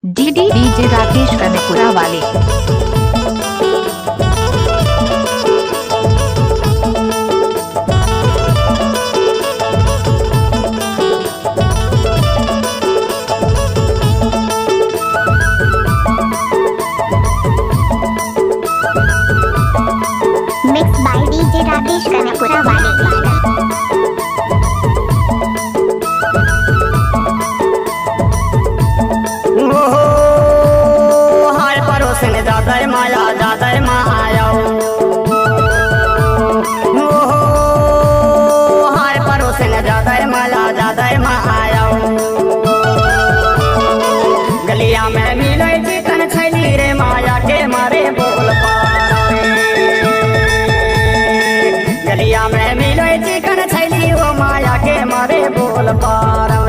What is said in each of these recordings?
DJ Rakesh कनपुरा वाले। Mix by DJ Rakesh कनपुरा वाले। ज्यादा माया ज्यादा माया हाय परोसे न ज्यादा माया ज्यादा माया गलिया में मिले चिकन छैली रे माया के मारे बोल पारे गलिया में मिले चिकन छैली वो माया के मारे बोल पारे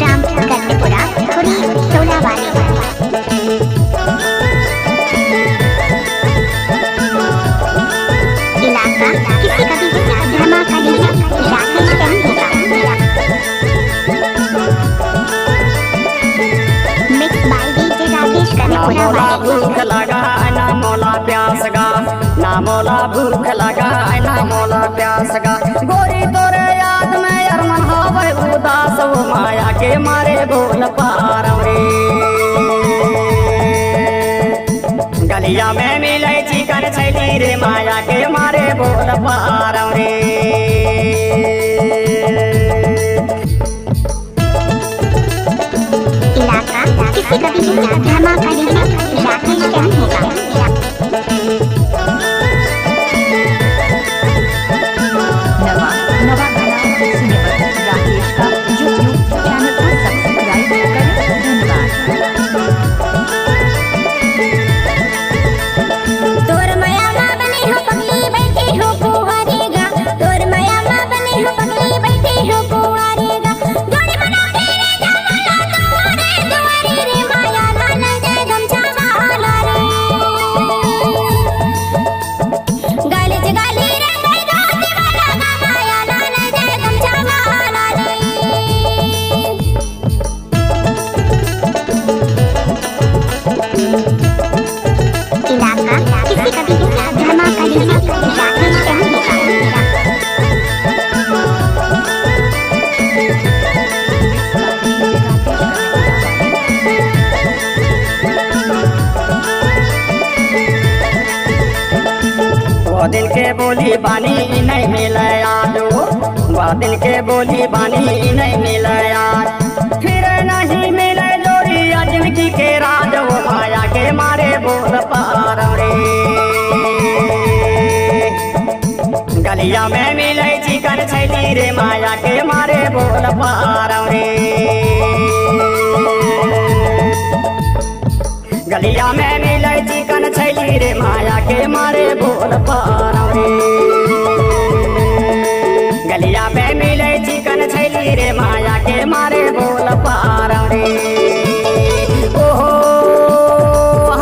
राम कन्नपुरा खुरी सोला वाले। इलाका किसी का भी धमाका नहीं है, Rakesh Kannapura. Mix by DJ Rakesh Kannapura वाले। भूख लगा ना मोला प्यास गा ना मोला भूख लगा ना मोला प्यास गा गोरी तोरे याद में अरमन हावे उदास वो माया के मारे बोल पारे गलिया में मिले चिकन छैली रे माया के मारे बोल पारे इलाका किसी का भी धमाका नहीं है, राकेश कन्नपुरा। नवा सिनेमा राकेश का यूट्यूब चैनल को सब्सक्राइब करें। धन्यवाद। तोर माया माँ बनी हो पगली बैठी हो कुंवारेगा, तोर माया माँ बनी हो पगली बैठी हो कुंवारेगा जोड़ी बना तेरे जमाना तुम्हारे दुआरे रे माया लाल जय गमछा वाला रे गाली जगाली रे गई गाती वाला गा माया लाल जय गमछा वाला रे। इलाका किसी का भी धमाका नहीं है, राकेश कन्नपुरा। वो दिन के बोली बानी नहीं मिले याद वो दिन के बोली बानी नहीं मिले याद फिर नहीं मिले जोड़िया जिंदगी के राज वो माया के मारे बोल पारे गलिया में मिले चिकन छैली रे माया के मारे बोल पारे गलिया में मिले चिकन छैली रे माया के मारे बोल पारे गलिया में मिले चिकन छैली रे माया के मारे बोल पारे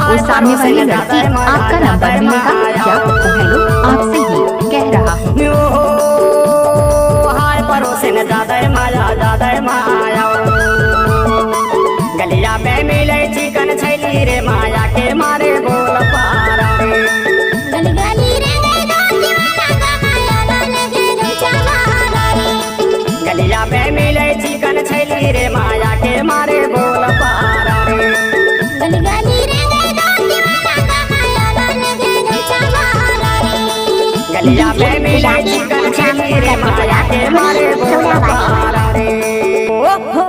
उस सामने वाली लड़की आपका नंबर मिलेगा क्या? हेलो आपसे ही कह रहा हूँ। हाय परोसे न ज्यादा माया ज्यादा माया गलिया में मिले चिकन छैली रे माया के मारे बोल पारे गली गली रे गई गाती वाला गा माया लाल जय गमछा वाला रे गलिया में मिले चिकन छैली रे माया के मारे बोल पारे गली गली रे गई गाती वाला गा माया लाल जय गमछा वाला रे गलिया में मिले चिकन छैली रे माया के मारे बोल पारे।